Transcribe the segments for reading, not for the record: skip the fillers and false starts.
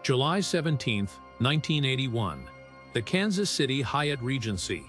July 17, 1981. The Kansas City Hyatt Regency.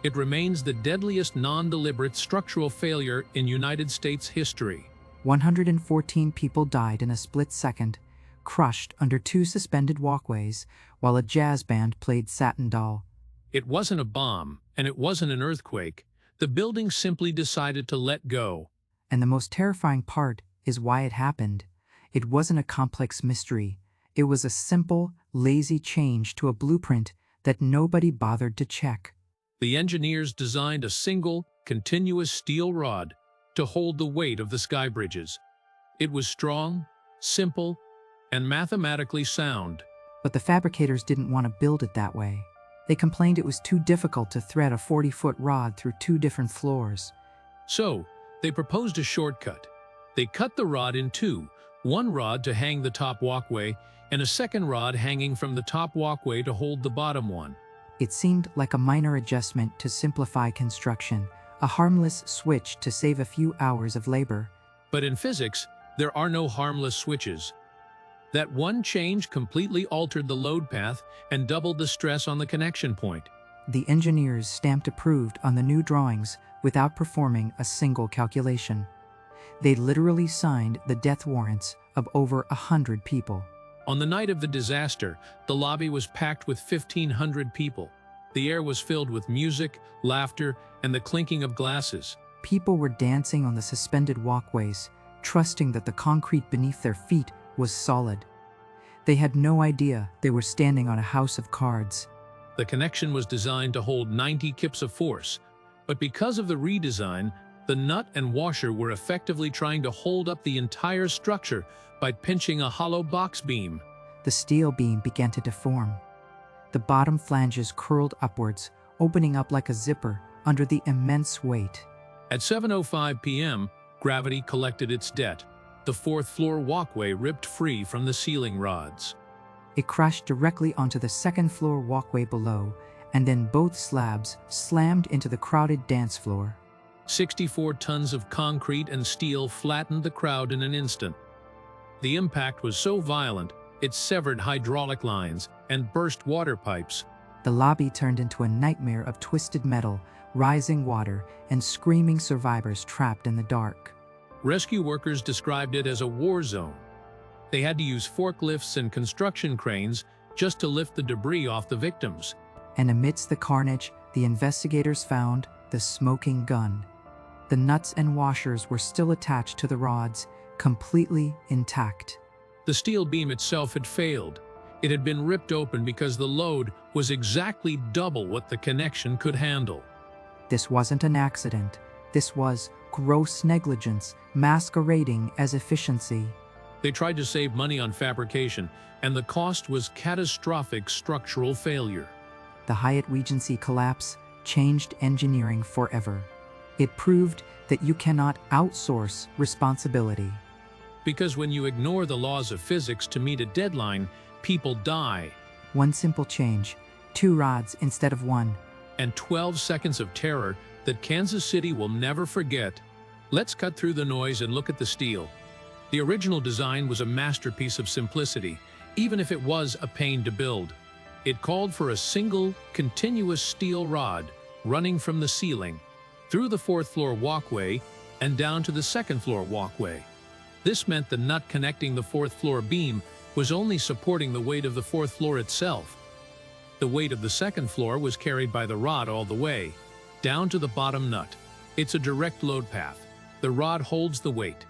It remains the deadliest non-deliberate structural failure in United States history. 114 people died in a split second, crushed under two suspended walkways while a jazz band played Satin Doll. It wasn't a bomb, and it wasn't an earthquake. The building simply decided to let go. And the most terrifying part is why it happened. It wasn't a complex mystery. It was a simple, lazy change to a blueprint that nobody bothered to check. The engineers designed a single, continuous steel rod to hold the weight of the sky bridges. It was strong, simple, and mathematically sound. But the fabricators didn't want to build it that way. They complained it was too difficult to thread a 40-foot rod through two different floors. So, they proposed a shortcut. They cut the rod in two, one rod to hang the top walkway, and a second rod hanging from the top walkway to hold the bottom one. It seemed like a minor adjustment to simplify construction, a harmless switch to save a few hours of labor. But in physics, there are no harmless switches. That one change completely altered the load path and doubled the stress on the connection point. The engineers stamped approved on the new drawings without performing a single calculation. They literally signed the death warrants of over 100 people. On the night of the disaster, the lobby was packed with 1,500 people. The air was filled with music, laughter, and the clinking of glasses. People were dancing on the suspended walkways, trusting that the concrete beneath their feet was solid. They had no idea they were standing on a house of cards. The connection was designed to hold 90 kips of force, but because of the redesign, the nut and washer were effectively trying to hold up the entire structure by pinching a hollow box beam. The steel beam began to deform. The bottom flanges curled upwards, opening up like a zipper under the immense weight. At 7:05 p.m., gravity collected its debt. The fourth-floor walkway ripped free from the ceiling rods. It crashed directly onto the second-floor walkway below, and then both slabs slammed into the crowded dance floor. 64 tons of concrete and steel flattened the crowd in an instant. The impact was so violent, it severed hydraulic lines and burst water pipes. The lobby turned into a nightmare of twisted metal, rising water, and screaming survivors trapped in the dark. Rescue workers described it as a war zone. They had to use forklifts and construction cranes just to lift the debris off the victims. And amidst the carnage, the investigators found the smoking gun. The nuts and washers were still attached to the rods, completely intact. The steel beam itself had failed. It had been ripped open because the load was exactly double what the connection could handle. This wasn't an accident. This was gross negligence, masquerading as efficiency. They tried to save money on fabrication, and the cost was catastrophic structural failure. The Hyatt Regency collapse changed engineering forever. It proved that you cannot outsource responsibility. Because when you ignore the laws of physics to meet a deadline, people die. One simple change, 2 rods instead of 1. And 12 seconds of terror that Kansas City will never forget. Let's cut through the noise and look at the steel. The original design was a masterpiece of simplicity, even if it was a pain to build. It called for a single, continuous steel rod running from the ceiling, through the fourth-floor walkway, and down to the second-floor walkway. This meant the nut connecting the fourth-floor beam was only supporting the weight of the fourth floor itself. The weight of the second floor was carried by the rod all the way, down to the bottom nut. It's a direct load path. The rod holds the weight.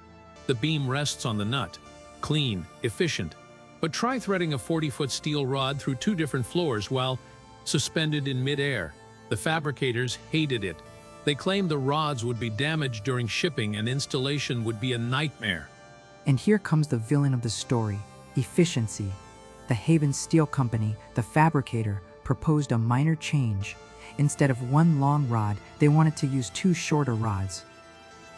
The beam rests on the nut. Clean, efficient. But try threading a 40-foot steel rod through 2 different floors while suspended in mid-air. The fabricators hated it. They claimed the rods would be damaged during shipping and installation would be a nightmare. And here comes the villain of the story, efficiency. The Haven Steel Company, the fabricator, proposed a minor change. Instead of 1 long rod, they wanted to use 2 shorter rods.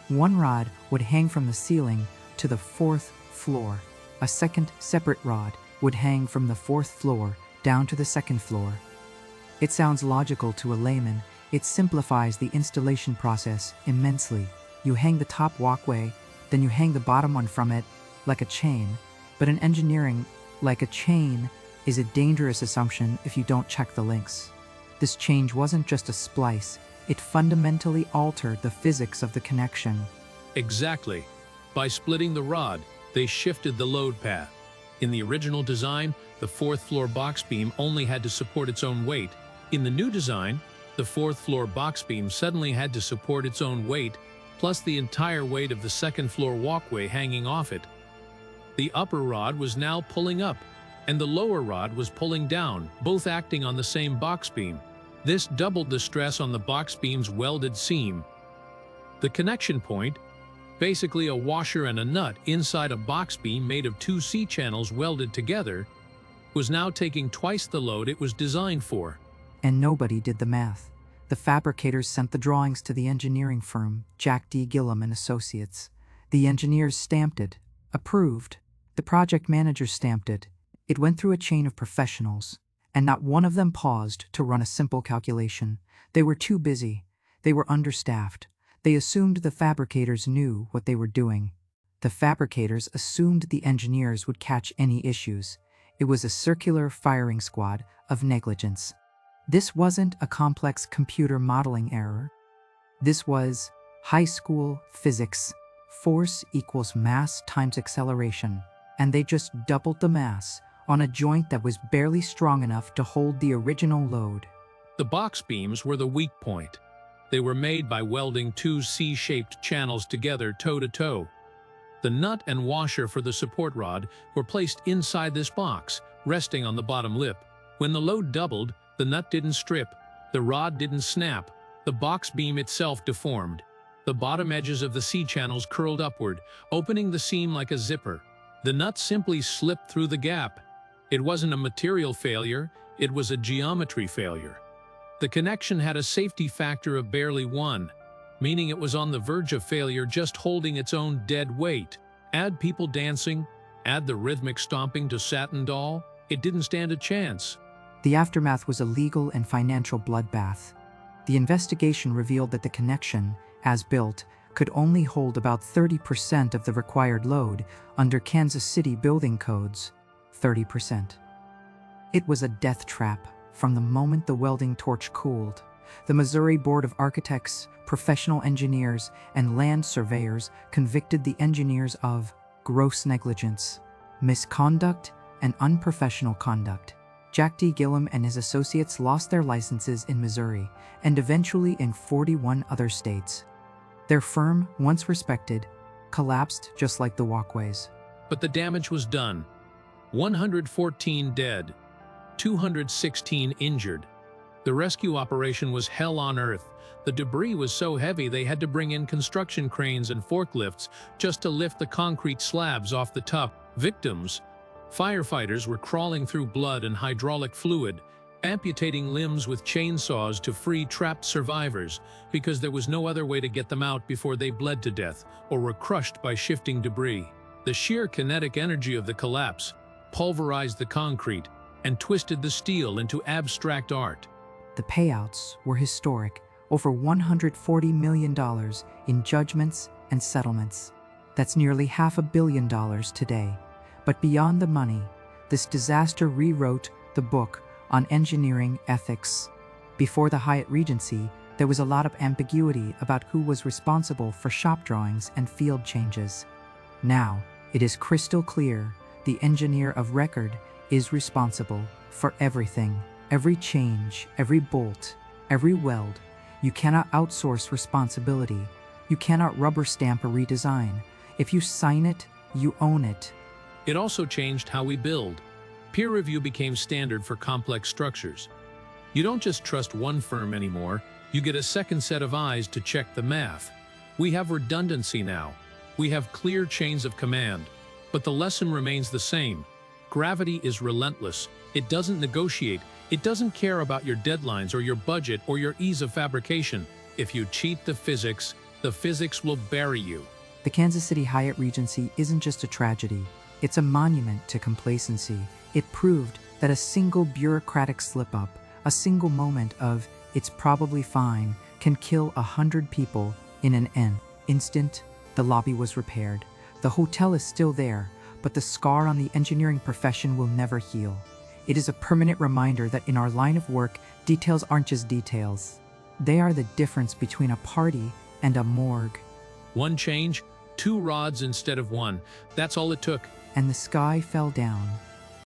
1 rod would hang from the ceiling to the 4th floor. A second separate rod would hang from the 4th floor down to the 2nd floor. It sounds logical to a layman. It simplifies the installation process immensely. You hang the top walkway, then you hang the bottom one from it, like a chain. But in engineering, like a chain, is a dangerous assumption if you don't check the links. This change wasn't just a splice, it fundamentally altered the physics of the connection. Exactly. By splitting the rod, they shifted the load path. In the original design, the fourth-floor box beam only had to support its own weight. In the new design, the fourth-floor box beam suddenly had to support its own weight, plus the entire weight of the second-floor walkway hanging off it. The upper rod was now pulling up, and the lower rod was pulling down, both acting on the same box beam. This doubled the stress on the box beam's welded seam. The connection point, basically a washer and a nut inside a box beam made of two C-channels welded together, was now taking twice the load it was designed for. And nobody did the math. The fabricators sent the drawings to the engineering firm, Jack D. Gillum and Associates. The engineers stamped it. Approved. The project managers stamped it. It went through a chain of professionals, and not one of them paused to run a simple calculation. They were too busy. They were understaffed. They assumed the fabricators knew what they were doing. The fabricators assumed the engineers would catch any issues. It was a circular firing squad of negligence. This wasn't a complex computer modeling error. This was high school physics. Force equals mass times acceleration. And they just doubled the mass on a joint that was barely strong enough to hold the original load. The box beams were the weak point. They were made by welding two C-shaped channels together toe-to-toe. The nut and washer for the support rod were placed inside this box, resting on the bottom lip. When the load doubled, the nut didn't strip, the rod didn't snap, the box beam itself deformed. The bottom edges of the C-channels curled upward, opening the seam like a zipper. The nut simply slipped through the gap. It wasn't a material failure, it was a geometry failure. The connection had a safety factor of barely 1, meaning it was on the verge of failure just holding its own dead weight. Add people dancing, add the rhythmic stomping to Satin Doll, it didn't stand a chance. The aftermath was a legal and financial bloodbath. The investigation revealed that the connection, as built, could only hold about 30% of the required load under Kansas City building codes. 30%. It was a death trap from the moment the welding torch cooled. The Missouri Board of Architects, professional engineers, and land surveyors convicted the engineers of gross negligence, misconduct, and unprofessional conduct. Jack D. Gillum and his associates lost their licenses in Missouri and eventually in 41 other states. Their firm, once respected, collapsed just like the walkways. But the damage was done. 114 dead, 216 injured. The rescue operation was hell on earth. The debris was so heavy they had to bring in construction cranes and forklifts just to lift the concrete slabs off the top. Victims, firefighters were crawling through blood and hydraulic fluid, amputating limbs with chainsaws to free trapped survivors because there was no other way to get them out before they bled to death or were crushed by shifting debris. The sheer kinetic energy of the collapse pulverized the concrete and twisted the steel into abstract art. The payouts were historic, over $140 million in judgments and settlements. That's nearly $500 million today. But beyond the money, this disaster rewrote the book on engineering ethics. Before the Hyatt Regency, there was a lot of ambiguity about who was responsible for shop drawings and field changes. Now, it is crystal clear the engineer of record is responsible for everything. Every change, every bolt, every weld. You cannot outsource responsibility. You cannot rubber stamp a redesign. If you sign it, you own it. It also changed how we build. Peer review became standard for complex structures. You don't just trust one firm anymore, you get a second set of eyes to check the math. We have redundancy now. We have clear chains of command. But the lesson remains the same. Gravity is relentless. It doesn't negotiate. It doesn't care about your deadlines or your budget or your ease of fabrication. If you cheat the physics will bury you. The Kansas City Hyatt Regency isn't just a tragedy. It's a monument to complacency. It proved that a single bureaucratic slip-up, a single moment of "it's probably fine," can kill 100 people in an instant. The lobby was repaired. The hotel is still there, but the scar on the engineering profession will never heal. It is a permanent reminder that in our line of work, details aren't just details. They are the difference between a party and a morgue. One change, 2 rods instead of 1. That's all it took. And the sky fell down.